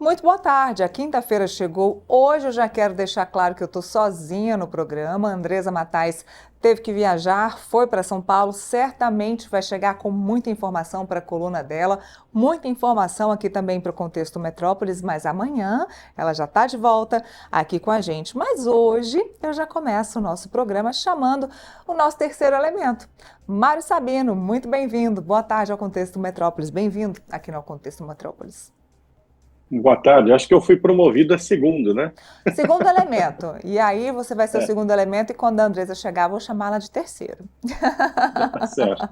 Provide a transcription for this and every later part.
Muito boa tarde. A quinta-feira chegou. Hoje eu já quero deixar claro que eu estou sozinha no programa. A Andresa Matais teve que viajar, foi para São Paulo. Certamente vai chegar com muita informação para a coluna dela, muita informação aqui também para o Contexto Metrópolis. Mas amanhã ela já está de volta aqui com a gente. Mas hoje eu já começo o nosso programa chamando o nosso terceiro elemento. Mário Sabino, muito bem-vindo. Boa tarde ao Contexto Metrópolis. Bem-vindo aqui no Contexto Metrópolis. Boa tarde, acho que eu fui promovido a segundo, né? Segundo elemento. E aí você vai ser o É, segundo elemento e quando a Andresa chegar, eu vou chamá-la de terceiro. tá certo.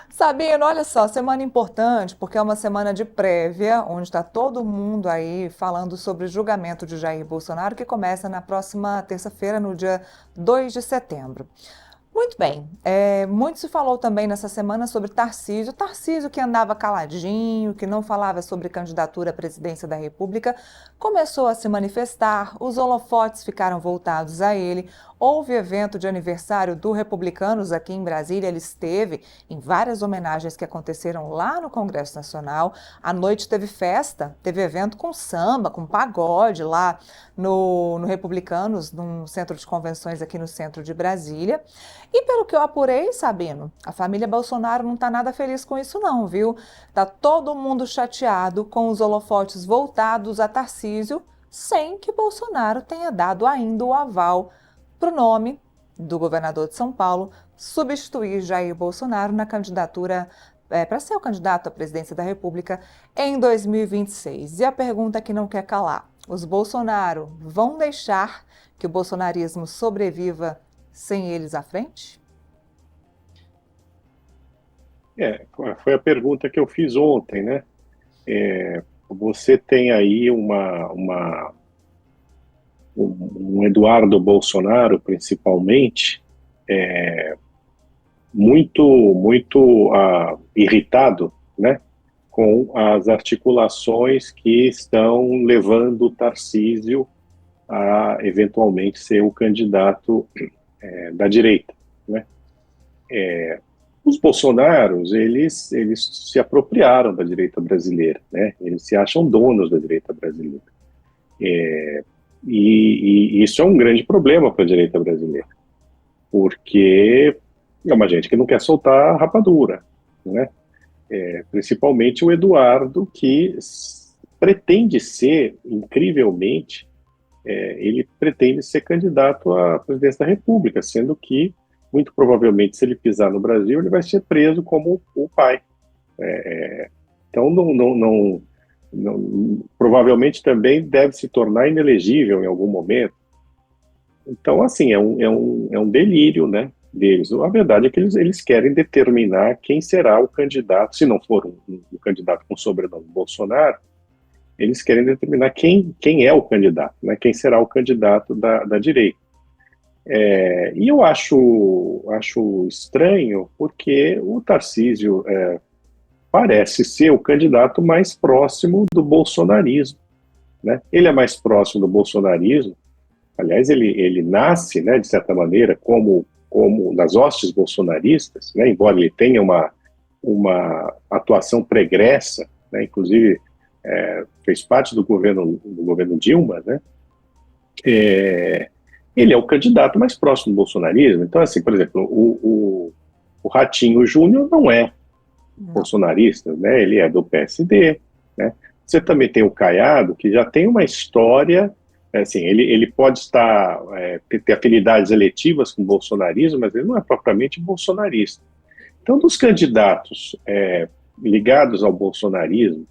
Sabino, olha só, semana importante, porque é uma semana de prévia, onde está todo mundo aí falando sobre o julgamento de Jair Bolsonaro, que começa na próxima terça-feira, no dia 2 de setembro. Muito bem, muito se falou também nessa semana sobre Tarcísio que andava caladinho, que não falava sobre candidatura à presidência da República, começou a se manifestar, os holofotes ficaram voltados a ele, houve evento de aniversário do Republicanos aqui em Brasília, ele esteve em várias homenagens que aconteceram lá no Congresso Nacional, à noite teve festa, teve evento com samba, com pagode lá no Republicanos, num centro de convenções aqui no centro de Brasília. E pelo que eu apurei, Sabino, a família Bolsonaro não está nada feliz com isso não, viu? Tá todo mundo chateado com os holofotes voltados a Tarcísio, sem que Bolsonaro tenha dado ainda o aval para o nome do governador de São Paulo substituir Jair Bolsonaro na candidatura para ser o candidato à presidência da República em 2026. E a pergunta que não quer calar: os Bolsonaro vão deixar que o bolsonarismo sobreviva sem eles à frente? Foi a pergunta que eu fiz ontem, né? Você tem aí um Eduardo Bolsonaro, principalmente, muito irritado, né? Com as articulações que estão levando o Tarcísio a eventualmente ser o candidato da direita, né? Os Bolsonaros, eles se apropriaram da direita brasileira, né? Eles se acham donos da direita brasileira. E isso é um grande problema para a direita brasileira, porque é uma gente que não quer soltar a rapadura, né? Principalmente o Eduardo, que pretende ser, incrivelmente, ele pretende ser candidato à presidência da República, sendo que, muito provavelmente, se ele pisar no Brasil, ele vai ser preso como o pai. Então, provavelmente também deve se tornar inelegível em algum momento. Então, assim, é um delírio, né, deles. A verdade é que eles querem determinar quem será o candidato, se não for um candidato com sobrenome Bolsonaro, eles querem determinar quem é o candidato, né, quem será o candidato da direita. E eu acho estranho porque o Tarcísio parece ser o candidato mais próximo do bolsonarismo, né? Ele é mais próximo do bolsonarismo, aliás, ele nasce, né, de certa maneira, como nas hostes bolsonaristas, né, embora ele tenha uma atuação pregressa, né, inclusive fez parte do governo Dilma, né? Ele é o candidato mais próximo do bolsonarismo. Então, assim, por exemplo, o Ratinho Júnior não é Não. bolsonarista, né? Ele é do PSD, né? Você também tem o Caiado, que já tem uma história, assim, ele pode ter afinidades eletivas com o bolsonarismo, mas ele não é propriamente bolsonarista. Então, dos candidatos ligados ao bolsonarismo,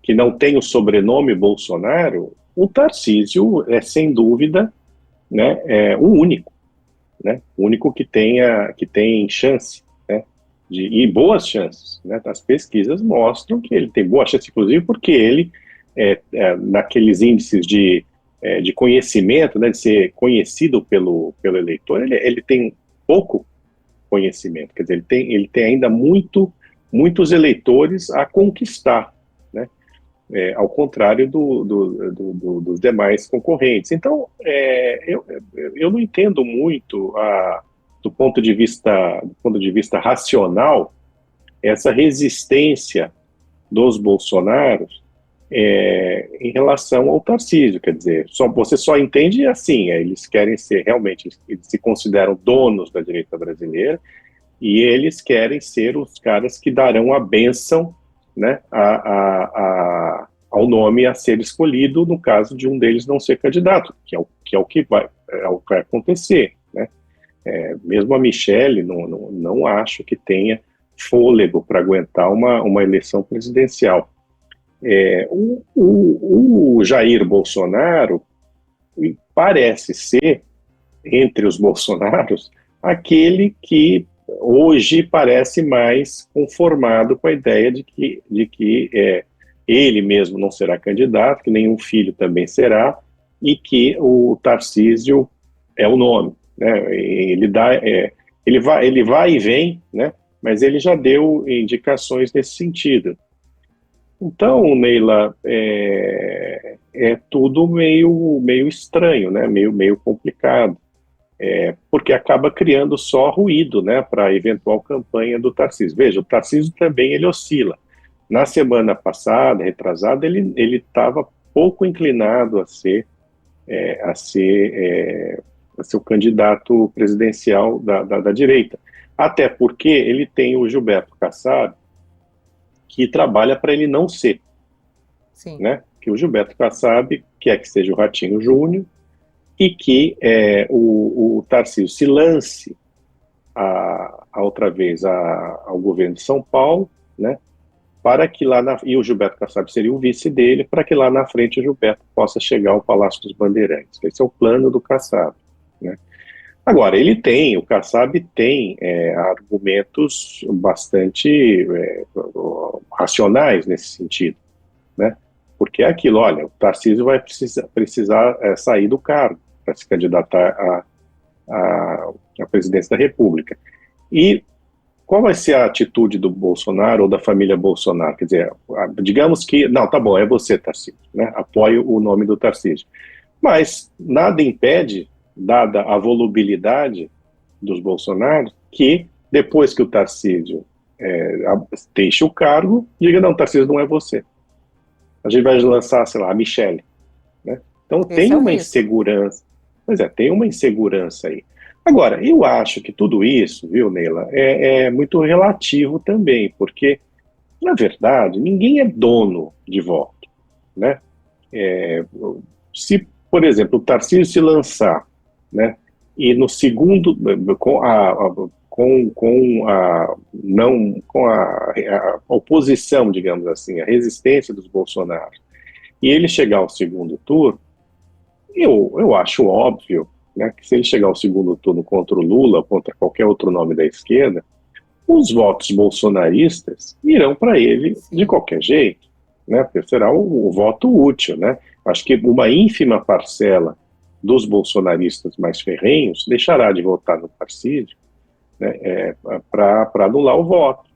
que não tem o sobrenome Bolsonaro, o Tarcísio é, sem dúvida, né, o único, né? O único que tem chance, né? E boas chances, né? As pesquisas mostram que ele tem boa chance, inclusive porque ele, naqueles índices de conhecimento, né, de ser conhecido pelo eleitor, ele tem pouco conhecimento, quer dizer, ele tem ainda muitos eleitores a conquistar, né? Ao contrário dos demais concorrentes. Então, eu não entendo muito, do ponto de vista racional, essa resistência dos Bolsonaros em relação ao Tarcísio, quer dizer, você só entende assim, eles querem ser realmente, eles se consideram donos da direita brasileira, e eles querem ser os caras que darão a bênção, né, ao nome a ser escolhido no caso de um deles não ser candidato, que é o que vai acontecer, né? Mesmo a Michelle, não acho que tenha fôlego para aguentar uma eleição presidencial. O Jair Bolsonaro parece ser, entre os Bolsonaros, aquele que hoje parece mais conformado com a ideia de que ele mesmo não será candidato, que nenhum filho também será, e que o Tarcísio é o nome, né? Ele vai e vem, né? Mas ele já deu indicações nesse sentido. Então, Neila, é tudo meio estranho, né? Meio complicado, porque acaba criando só ruído, né, para a eventual campanha do Tarcísio. Veja, o Tarcísio também ele oscila. Na semana passada, retrasada, ele estava pouco inclinado a ser o candidato presidencial da direita. Até porque ele tem o Gilberto Kassab, que trabalha para ele não ser, Sim. né? Que o Gilberto Kassab quer que seja o Ratinho Júnior e que o Tarcísio se lance outra vez ao governo de São Paulo, né? Para que e o Gilberto Kassab seria o vice dele, para que lá na frente o Gilberto possa chegar ao Palácio dos Bandeirantes. Esse é o plano do Kassab, né? Agora, o Kassab tem argumentos bastante racionais nesse sentido, né? Porque é aquilo, olha, o Tarcísio vai precisar sair do cargo para se candidatar à presidência da República. E qual vai ser a atitude do Bolsonaro ou da família Bolsonaro? Quer dizer, digamos que, não, tá bom, é você, Tarcísio, né? Apoio o nome do Tarcísio. Mas nada impede, dada a volubilidade dos Bolsonaros, que depois que o Tarcísio deixe o cargo, diga, não, Tarcísio não é você. A gente vai lançar, sei lá, a Michelle, né? Então Esse tem é o uma risco. insegurança. Pois é, tem uma insegurança aí. Agora, eu acho que tudo isso, viu, Neila, é muito relativo também, porque, na verdade, ninguém é dono de voto, né? Se, por exemplo, o Tarcísio se lançar, né, e no segundo, com a oposição, digamos assim, a resistência dos Bolsonaro, e ele chegar ao segundo turno, eu acho óbvio, né, que se ele chegar ao segundo turno contra o Lula, contra qualquer outro nome da esquerda, os votos bolsonaristas irão para ele de Sim. qualquer jeito, né, porque será o voto útil, né? Acho que uma ínfima parcela dos bolsonaristas mais ferrenhos deixará de votar no Tarcísio, né, para anular o voto,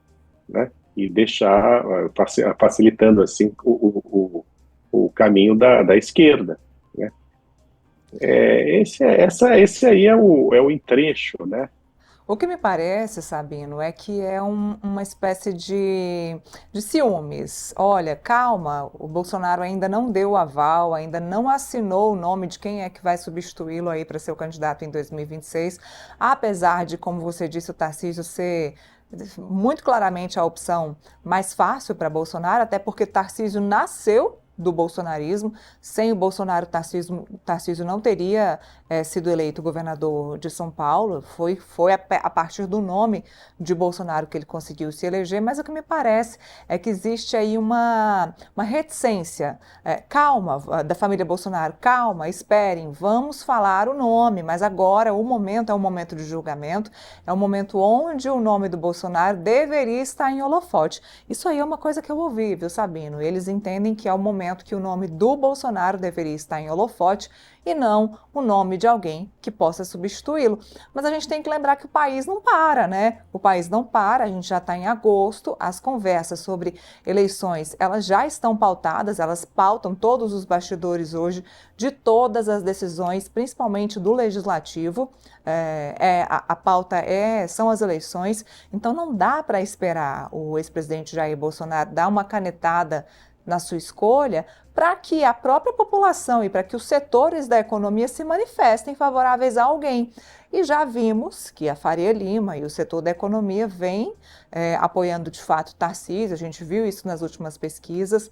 né, e deixar, facilitando assim o caminho da esquerda, né? Esse aí é o entrecho, né? O que me parece, Sabino, é que é uma espécie de ciúmes. Olha, calma, o Bolsonaro ainda não deu o aval, ainda não assinou o nome de quem é que vai substituí-lo aí para ser o candidato em 2026, apesar de, como você disse, o Tarcísio ser muito claramente a opção mais fácil para Bolsonaro, até porque Tarcísio nasceu do bolsonarismo. Sem o Bolsonaro, Tarcísio não teria sido eleito governador de São Paulo. Foi a partir do nome de Bolsonaro que ele conseguiu se eleger, mas o que me parece é que existe aí uma reticência. Calma, da família Bolsonaro, calma, esperem, vamos falar o nome, mas agora o momento é um momento de julgamento, é um momento onde o nome do Bolsonaro deveria estar em holofote. Isso aí é uma coisa que eu ouvi, viu, Sabino? Eles entendem que é o momento que o nome do Bolsonaro deveria estar em holofote e não o nome de alguém que possa substituí-lo. Mas a gente tem que lembrar que o país não para, né? O país não para, a gente já está em agosto, as conversas sobre eleições, elas já estão pautadas, elas pautam todos os bastidores hoje de todas as decisões, principalmente do Legislativo. A pauta são as eleições, então não dá para esperar o ex-presidente Jair Bolsonaro dar uma canetada na sua escolha, para que a própria população e para que os setores da economia se manifestem favoráveis a alguém. E já vimos que a Faria Lima e o setor da economia vêm apoiando de fato Tarcísio, a gente viu isso nas últimas pesquisas.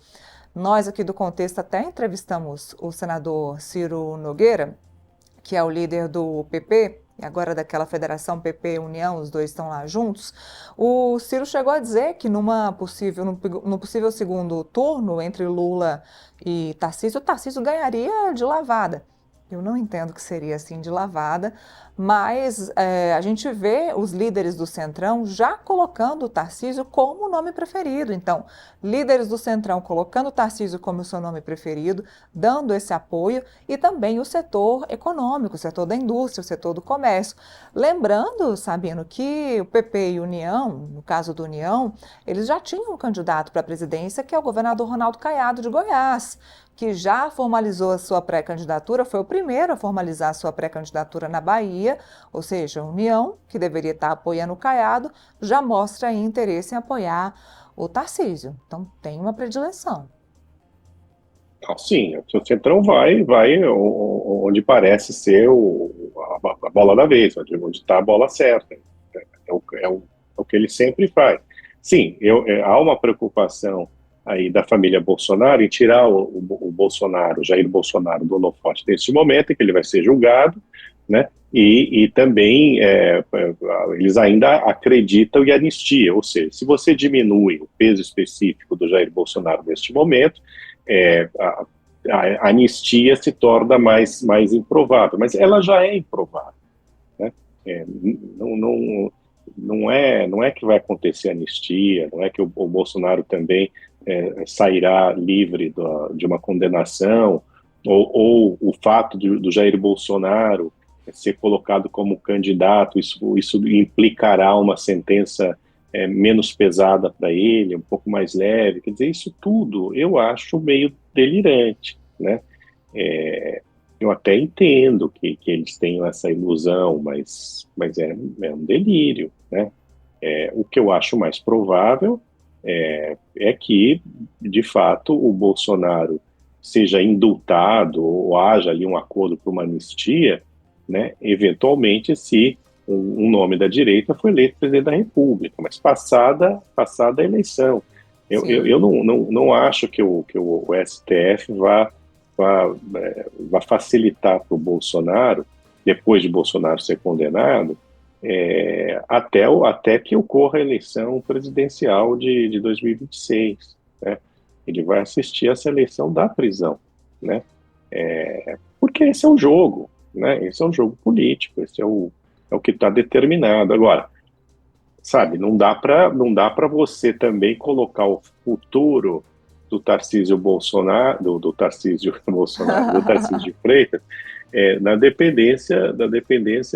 Nós aqui do Contexto até entrevistamos o senador Ciro Nogueira, que é o líder do PP, e agora daquela federação PP-União, os dois estão lá juntos. O Ciro chegou a dizer que no possível segundo turno entre Lula e Tarcísio, o Tarcísio ganharia de lavada. Eu não entendo que seria assim de lavada, mas a gente vê os líderes do Centrão já colocando o Tarcísio como o nome preferido. Então, líderes do Centrão colocando o Tarcísio como o seu nome preferido, dando esse apoio, e também o setor econômico, o setor da indústria, o setor do comércio. Lembrando, Sabino, que o PP e União, no caso do União, eles já tinham um candidato para a presidência, que é o governador Ronaldo Caiado de Goiás, que já formalizou a sua pré-candidatura, foi o primeiro a formalizar a sua pré-candidatura na Bahia, ou seja, a União, que deveria estar apoiando o Caiado, já mostra aí interesse em apoiar o Tarcísio. Então, tem uma predileção. Sim, o Centrão vai onde parece ser a bola da vez, onde está a bola certa. É o que ele sempre faz. Sim, há uma preocupação aí da família Bolsonaro em tirar o Bolsonaro, Jair Bolsonaro, do holofote nesse momento, em que ele vai ser julgado, né? E também eles ainda acreditam em anistia, ou seja, se você diminui o peso específico do Jair Bolsonaro neste momento, a anistia se torna mais improvável, mas ela já é improvável, né? Não é que vai acontecer anistia, não é que o Bolsonaro também sairá livre de uma condenação, ou o fato do Jair Bolsonaro ser colocado como candidato, isso implicará uma sentença menos pesada para ele, um pouco mais leve. Quer dizer, isso tudo eu acho meio delirante, né? Eu até entendo que eles tenham essa ilusão, mas é um delírio, né? O que eu acho mais provável é que, de fato, o Bolsonaro seja indultado ou haja ali um acordo para uma anistia, né, eventualmente, se um nome da direita foi eleito presidente da República, mas passada a eleição. Eu não acho que o STF vá facilitar para o Bolsonaro, depois de Bolsonaro ser condenado, até que ocorra a eleição presidencial de 2026, né? Ele vai assistir essa eleição da prisão, né? Porque esse é um jogo, né? Esse é um jogo político, esse é o que está determinado. Agora, sabe, não dá para você também colocar o futuro do Tarcísio Bolsonaro, do Tarcísio Bolsonaro, do Tarcísio de Freitas, da dependência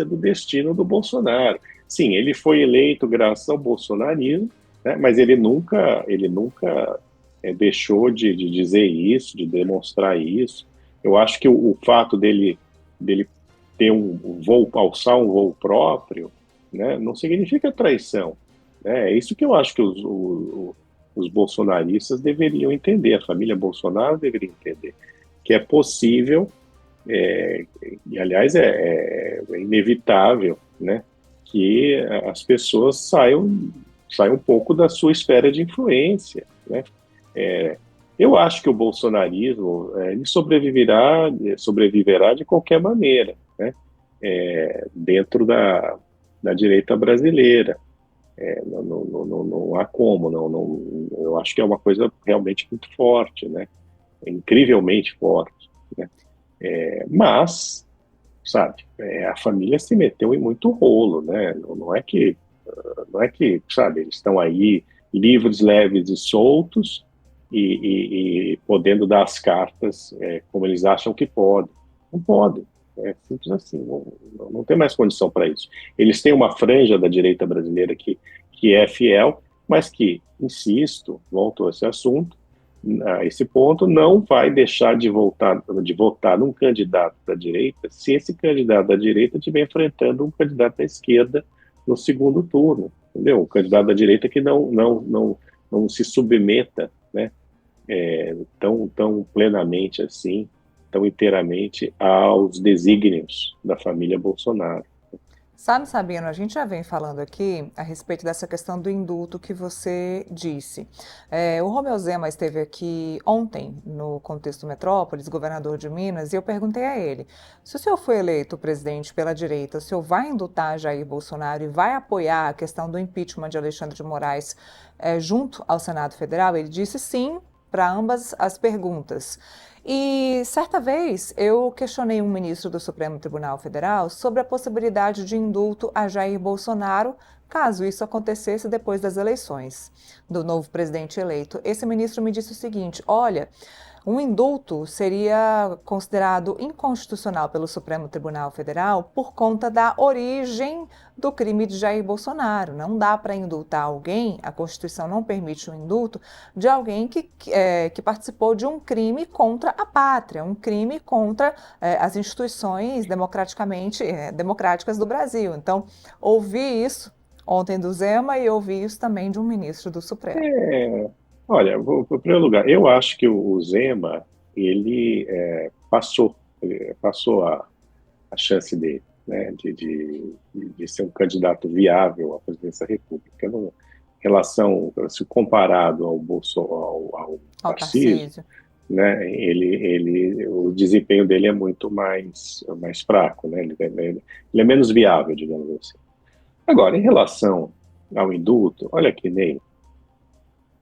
do destino do Bolsonaro. Sim, ele foi eleito graças ao bolsonarismo, né, mas ele nunca deixou de dizer isso, de demonstrar isso. Eu acho que o fato dele ter alçar um voo próprio, né, não significa traição, né? É isso que eu acho que os bolsonaristas deveriam entender, a família Bolsonaro deveria entender, que é possível, e aliás é inevitável, né, que as pessoas saiam um pouco da sua esfera de influência, né? Eu acho que o bolsonarismo ele sobreviverá de qualquer maneira, né? Dentro da direita brasileira. Não há como, eu acho que é uma coisa realmente muito forte, né? Incrivelmente forte, né? Mas, sabe, a família se meteu em muito rolo, né? Não é que, sabe, eles estão aí livres, leves e soltos e podendo dar as cartas como eles acham que podem. Não podem. É simples assim, não tem mais condição para isso. Eles têm uma franja da direita brasileira que é fiel, mas que, insisto, volto a esse assunto, a esse ponto, não vai deixar de votar num candidato da direita se esse candidato da direita estiver enfrentando um candidato da esquerda no segundo turno, entendeu? Um candidato da direita que não se submeta, né, tão plenamente assim, tão inteiramente aos desígnios da família Bolsonaro. Sabe, Sabino, a gente já vem falando aqui a respeito dessa questão do indulto que você disse. O Romeu Zema esteve aqui ontem no Contexto Metrópolis, governador de Minas, e eu perguntei a ele: se o senhor foi eleito presidente pela direita, o senhor vai indultar Jair Bolsonaro e vai apoiar a questão do impeachment de Alexandre de Moraes junto ao Senado Federal? Ele disse sim para ambas as perguntas. E certa vez eu questionei um ministro do Supremo Tribunal Federal sobre a possibilidade de indulto a Jair Bolsonaro, caso isso acontecesse depois das eleições do novo presidente eleito. Esse ministro me disse o seguinte: olha, um indulto seria considerado inconstitucional pelo Supremo Tribunal Federal por conta da origem do crime de Jair Bolsonaro. Não dá para indultar alguém, a Constituição não permite o indulto de alguém que participou de um crime contra a pátria, um crime contra as instituições democráticas do Brasil. Então, ouvi isso ontem do Zema e ouvi isso também de um ministro do Supremo. Olha, em primeiro lugar, eu acho que o Zema, ele passou a chance dele, né, de ser um candidato viável à presidência da República. Não, em relação, se comparado ao Ao Tarcísio, Tarcísio. né, o desempenho dele é muito mais fraco, né, ele é menos viável, digamos assim. Agora, em relação ao indulto, olha que nem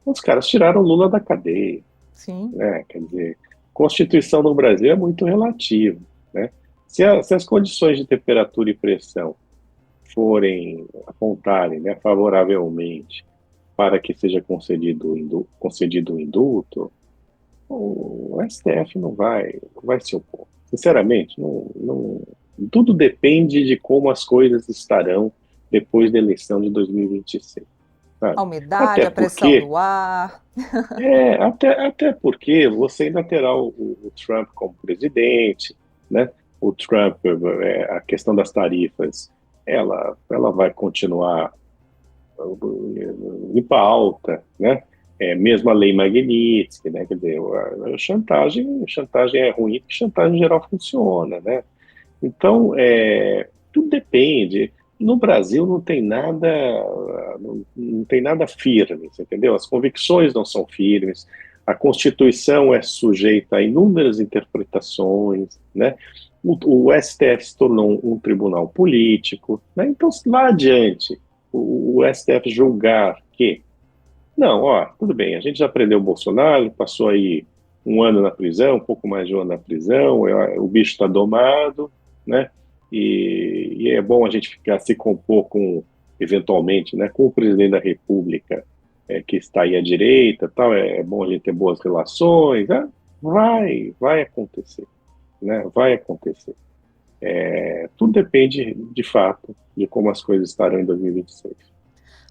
os caras tiraram Lula da cadeia, Sim. né? Quer dizer, Constituição no Brasil é muito relativa, né? Se as condições de temperatura e pressão forem apontarem, né, favoravelmente para que seja concedido o indulto, o STF não vai se opor. Sinceramente, tudo depende de como as coisas estarão depois da eleição de 2026, A sabe? umidade, Até a pressão porque do ar. até porque você ainda terá o Trump como presidente, né? O Trump, a questão das tarifas, ela vai continuar em pauta, né? Mesmo a lei Magnitsky, né? Quer dizer, chantagem é ruim, porque chantagem em geral funciona, né? Então, tudo depende. No Brasil não tem nada firme, você entendeu? As convicções não são firmes, a Constituição é sujeita a inúmeras interpretações, né? O STF se tornou um tribunal político, né? Então, se lá adiante o STF julgar que, não, ó, tudo bem, a gente já prendeu o Bolsonaro, ele passou aí um ano na prisão, um pouco mais de um ano na prisão, o bicho está domado, né? E é bom a gente se compor eventualmente, né, com o presidente da República, que está aí à direita, tal, é bom a gente ter boas relações, né? Vai acontecer, né? Vai acontecer. Tudo depende, de fato, de como as coisas estarão em 2026.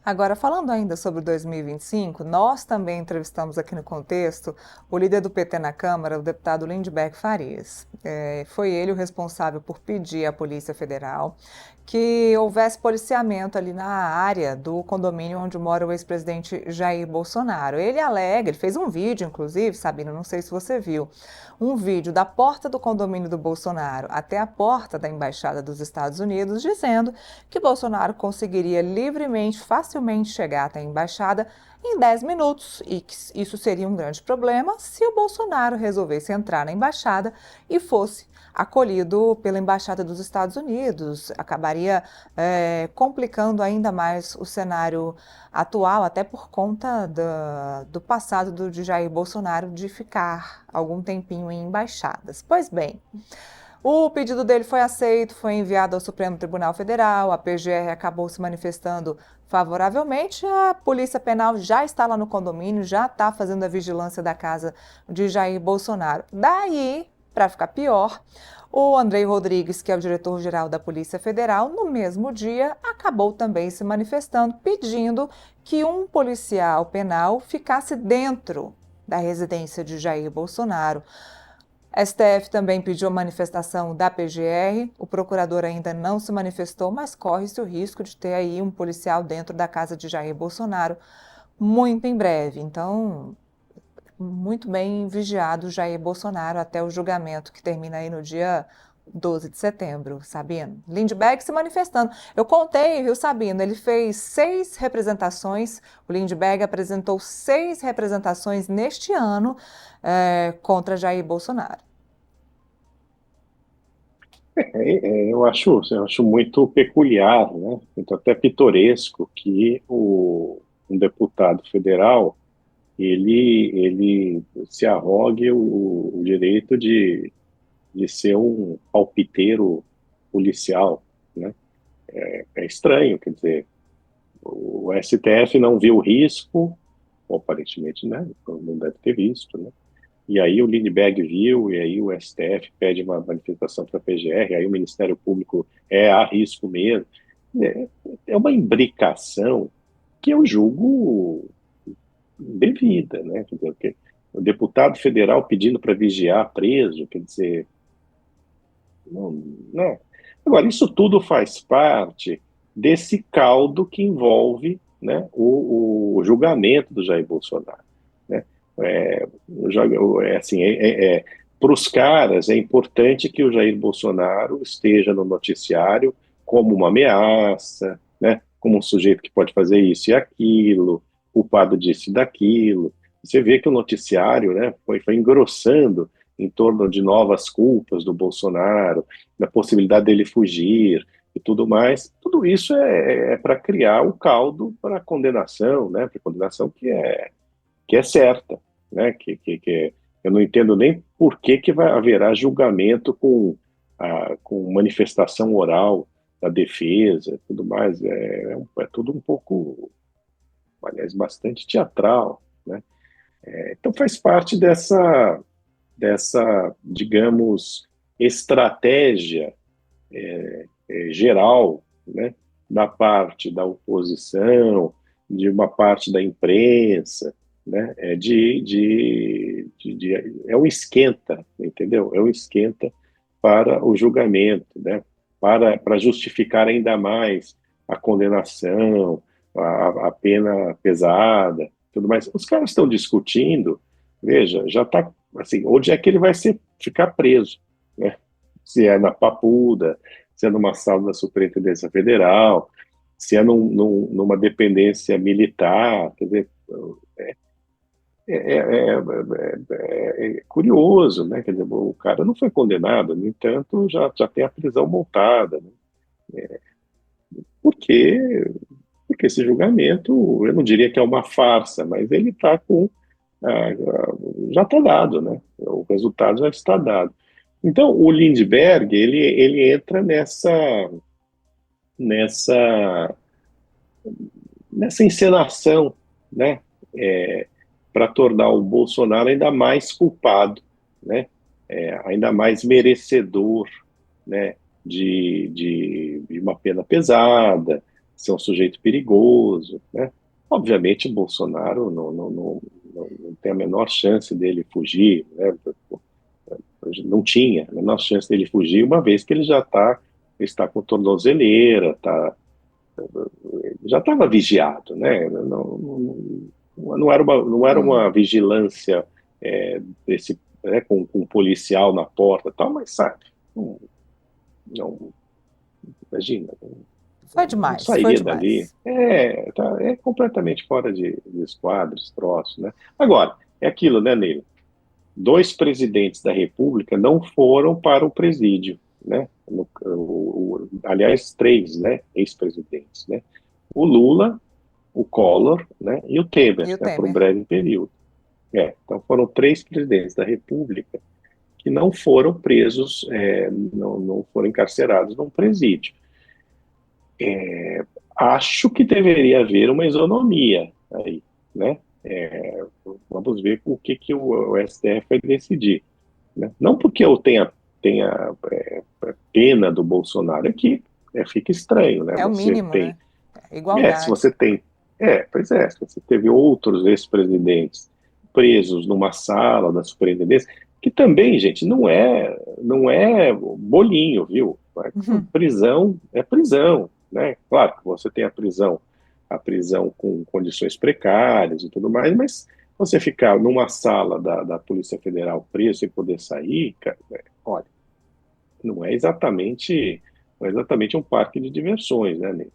Agora, falando ainda sobre 2025, nós também entrevistamos aqui no Contexto o líder do PT na Câmara, o deputado Lindbergh Farias. Foi ele o responsável por pedir à Polícia Federal que houvesse policiamento ali na área do condomínio onde mora o ex-presidente Jair Bolsonaro. Ele alega, ele fez um vídeo, inclusive, Sabino, não sei se você viu, um vídeo da porta do condomínio do Bolsonaro até a porta da Embaixada dos Estados Unidos, dizendo que Bolsonaro conseguiria livremente, facilmente chegar até a embaixada em 10 minutos e que isso seria um grande problema se o Bolsonaro resolvesse entrar na embaixada e fosse acolhido pela Embaixada dos Estados Unidos. Acabaria complicando ainda mais o cenário atual, até por conta do passado de Jair Bolsonaro de ficar algum tempinho em embaixadas. Pois bem, o pedido dele foi aceito, foi enviado ao Supremo Tribunal Federal, a PGR acabou se manifestando favoravelmente, a Polícia Penal já está lá no condomínio, já está fazendo a vigilância da casa de Jair Bolsonaro. Daí, para ficar pior, o Andrei Rodrigues, que é o diretor-geral da Polícia Federal, no mesmo dia acabou também se manifestando, pedindo que um policial penal ficasse dentro da residência de Jair Bolsonaro. STF também pediu a manifestação da PGR, o procurador ainda não se manifestou, mas corre-se o risco de ter aí um policial dentro da casa de Jair Bolsonaro muito em breve. Então, muito bem vigiado Jair Bolsonaro até o julgamento que termina aí no dia 12 de setembro, Sabino. Lindbergh se manifestando. Eu contei, viu, Sabino? Ele fez 6 representações, o Lindbergh apresentou 6 representações neste ano contra Jair Bolsonaro. Eu acho muito peculiar, né? Muito até pitoresco que um deputado federal ele se arrogue o direito de ser um palpiteiro policial, né? É estranho, quer dizer, o STF não viu o risco, ou aparentemente, né? Não deve ter visto, né? E aí o Lindbergh viu, e aí o STF pede uma manifestação para a PGR, aí o Ministério Público há risco mesmo. É, é uma imbricação que eu julgo devida, né? Quer dizer, o deputado federal pedindo para vigiar preso, quer dizer, não, né? Agora, isso tudo faz parte desse caldo que envolve, né, o julgamento do Jair Bolsonaro, né? Assim, para os caras é importante que o Jair Bolsonaro esteja no noticiário como uma ameaça, né, como um sujeito que pode fazer isso e aquilo, culpado disso e daquilo. Você vê que o noticiário, né, foi engrossando em torno de novas culpas do Bolsonaro, da possibilidade dele fugir e tudo mais. Tudo isso é para criar o caldo para a condenação, né, para condenação que é certa, né, eu não entendo nem por que haverá julgamento com manifestação oral da defesa, tudo mais. É tudo um pouco, aliás, bastante teatral, né? Então faz parte dessa, digamos, estratégia geral, né, da parte da oposição, de uma parte da imprensa, né, é um esquenta, entendeu? É um esquenta para o julgamento, né, para justificar ainda mais a condenação, a pena pesada, tudo mais. Os caras estão discutindo, veja, já está assim, onde é que ele vai ficar preso, né? Se é na Papuda, se é numa sala da Superintendência Federal, se é numa dependência militar, quer dizer, é curioso, né? Quer dizer, o cara não foi condenado, no entanto, já tem a prisão montada, né? Porque, porque esse julgamento, eu não diria que é uma farsa, mas ele está já está dado, né? O resultado já está dado. Então, o Lindbergh, ele entra nessa, nessa encenação, né? Para tornar o Bolsonaro ainda mais culpado, né? Ainda mais merecedor, né? De uma pena pesada, ser um sujeito perigoso, né? Obviamente, o Bolsonaro não tem a menor chance dele fugir, né? Não tinha a menor chance dele fugir, uma vez que ele está com tornozeleira, já estava vigiado, né? Não era uma vigilância com um policial na porta, tal, mas sabe, não, não imagina, Foi não demais, foi sairia dali. demais. É completamente fora de esquadro esse troço, né? Agora, é aquilo, né, Neil? 2 presidentes da República não foram para o presídio, né? Aliás, 3, né, ex-presidentes, né? O Lula, o Collor, né, e o Temer, E o né, por um Temer? breve período. Então foram 3 presidentes da República que não foram presos, não foram encarcerados num presídio. Acho que deveria haver uma isonomia aí, né? Vamos ver o que o STF vai decidir, né? Não porque eu tenha pena do Bolsonaro, é que fica estranho, né? É o Você mínimo, tem, né? se Igualdade. você tem, pois é, se você teve outros ex-presidentes presos numa sala da superintendência, que também, gente, não é bolinho, viu? Uhum. Prisão é prisão, né? Claro que você tem a prisão com condições precárias e tudo mais, mas Você ficar numa sala da Polícia Federal preso sem poder sair, cara, olha, não é exatamente, não é exatamente um parque de diversões, né, Ney?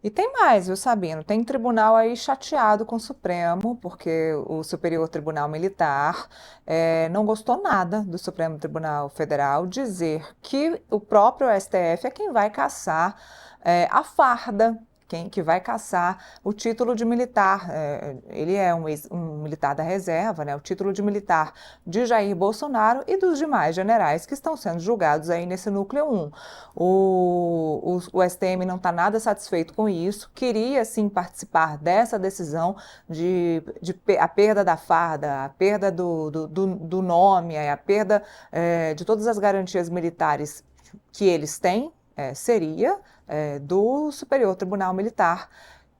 E tem mais, viu, Sabino? Tem tribunal aí chateado com o Supremo, porque o Superior Tribunal Militar não gostou nada do Supremo Tribunal Federal dizer que o próprio STF é quem vai caçar a farda, quem que vai caçar o título de militar. Ele é um militar da reserva, né? O título de militar de Jair Bolsonaro e dos demais generais que estão sendo julgados aí nesse núcleo 1. O STM não está nada satisfeito com isso, queria sim participar dessa decisão de a perda da farda, a perda do nome, a perda de todas as garantias militares que eles têm, seria do Superior Tribunal Militar,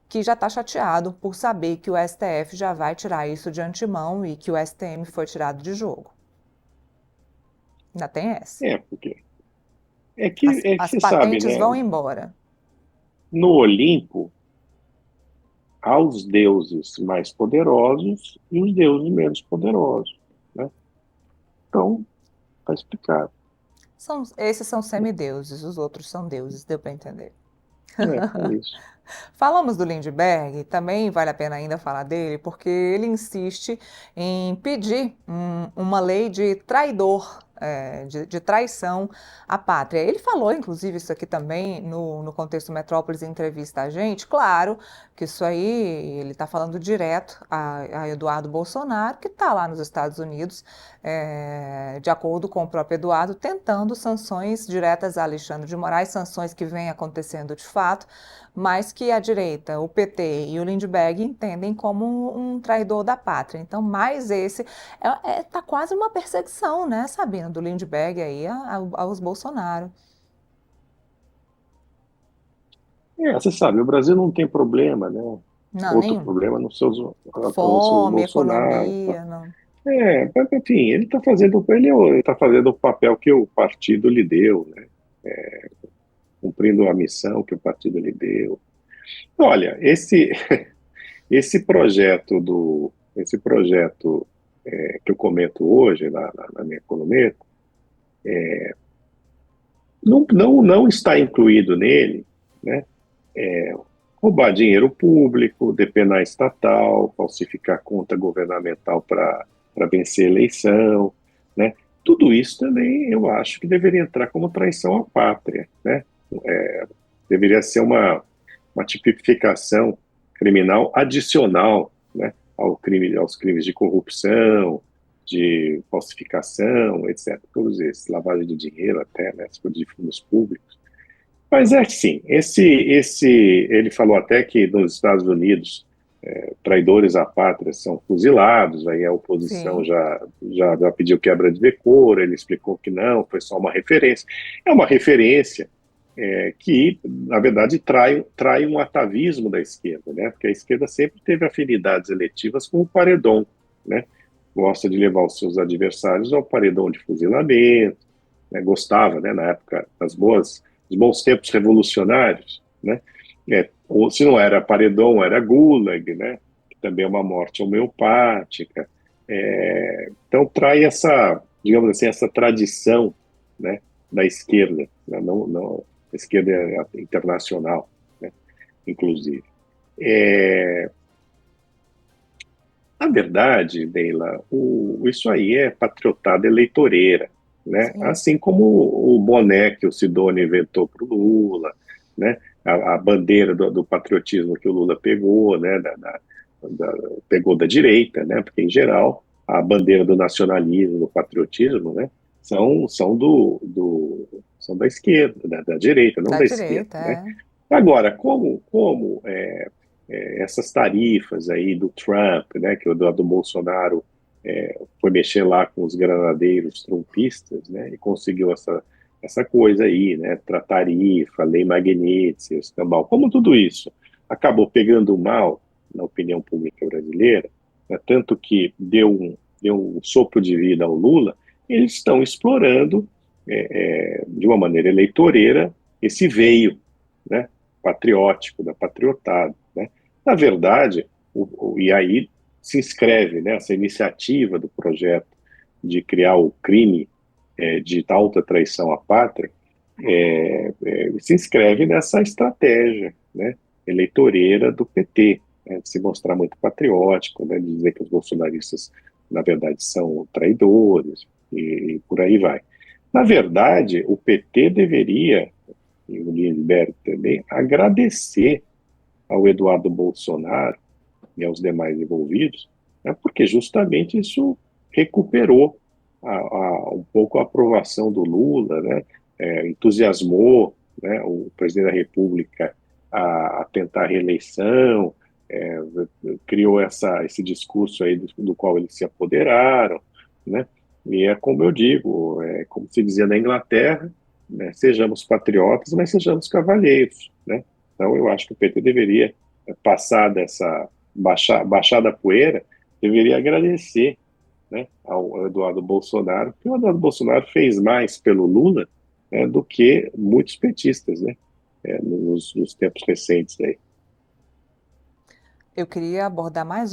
que já está chateado por saber que o STF já vai tirar isso de antemão e que o STM foi tirado de jogo. Ainda tem essa. Porque é que As você sabe, patentes né? vão embora. No Olimpo, há os deuses mais poderosos e os deuses menos poderosos, né? Então, está explicado. Esses são semideuses, os outros são deuses, deu para entender. É isso. Falamos do Lindbergh, também vale a pena ainda falar dele, porque ele insiste em pedir uma lei de traidor, de traição à pátria. Ele falou, inclusive, isso aqui também no Contexto Metrópolis, em entrevista a gente. Claro que isso aí ele está falando direto a Eduardo Bolsonaro, que está lá nos Estados Unidos, de acordo com o próprio Eduardo, tentando sanções diretas a Alexandre de Moraes, sanções que vêm acontecendo de fato, mas que a direita, o PT e o Lindbergh entendem como um traidor da pátria. Então, mais esse tá quase uma perseguição, né, Sabina, do Lindbergh aí aos Bolsonaro. Você sabe, o Brasil não tem problema, né? Não, Outro nenhum. problema nos seus Fome, Bolsonaro. Tá? economia, não. Mas, enfim, ele tá fazendo o papel que o partido lhe deu, né? Cumprindo a missão que o partido lhe deu. Olha, esse projeto que eu comento hoje na minha coluna, não está incluído nele, né? Roubar dinheiro público, depenar estatal, falsificar conta governamental para vencer a eleição, né? Tudo isso também eu acho que deveria entrar como traição à pátria, né? Deveria ser uma tipificação criminal adicional, né, aos crimes de corrupção, de falsificação, etc. Todos esses, lavagem de dinheiro até, né, de fundos públicos. Mas é assim, ele falou até que nos Estados Unidos traidores à pátria são fuzilados, aí a oposição Sim. já pediu quebra de decoro, ele explicou que não, foi só uma referência. É uma referência que, na verdade, trai um atavismo da esquerda, né? Porque a esquerda sempre teve afinidades eletivas com o paredão, né? Gosta de levar os seus adversários ao paredão de fuzilamento, né? Gostava, né, na época, dos bons tempos revolucionários, né? Ou se não era paredão, era gulag, né? Que também é uma morte homeopática. Então trai essa, digamos assim, essa tradição, né, da esquerda, né? Não, a esquerda internacional, né, inclusive. Na verdade, Leila, isso aí é patriotada eleitoreira, né? Sim. Assim como o boné que o Sidônio inventou para o Lula, né? A bandeira do patriotismo que o Lula pegou, né? Pegou da direita, né? Porque, em geral, a bandeira do nacionalismo, do patriotismo, né? São da esquerda, da direita, não Da da esquerda, direita, né? é. Agora, como essas tarifas aí do Trump, né, que o do Bolsonaro foi mexer lá com os granadeiros trumpistas, né, e conseguiu essa coisa aí, né, tarifa, lei Magnitsky, escambau, como tudo isso acabou pegando mal na opinião pública brasileira, né, tanto que deu um sopro de vida ao Lula, eles estão explorando de uma maneira eleitoreira esse veio, patriótico, da patriotada. Né? Na verdade, e aí se inscreve, né, essa iniciativa do projeto de criar o crime de alta traição à pátria, se inscreve nessa estratégia, né, eleitoreira do PT, né, de se mostrar muito patriótico, né, de dizer que os bolsonaristas, na verdade, são traidores, e por aí vai. Na verdade, o PT deveria, e o Lindbergh também, agradecer ao Eduardo Bolsonaro e aos demais envolvidos, né, porque justamente isso recuperou um pouco a aprovação do Lula, né, entusiasmou, né, o presidente da República a tentar a reeleição, é, criou esse discurso aí do qual eles se apoderaram, né, e é como eu digo, como se dizia na Inglaterra, né, sejamos patriotas, mas sejamos cavalheiros, né. Então eu acho que o PT deveria passar dessa baixar da poeira, deveria agradecer, né, ao Eduardo Bolsonaro, porque o Eduardo Bolsonaro fez mais pelo Lula, né, do que muitos petistas, né, nos tempos recentes aí. Eu queria abordar mais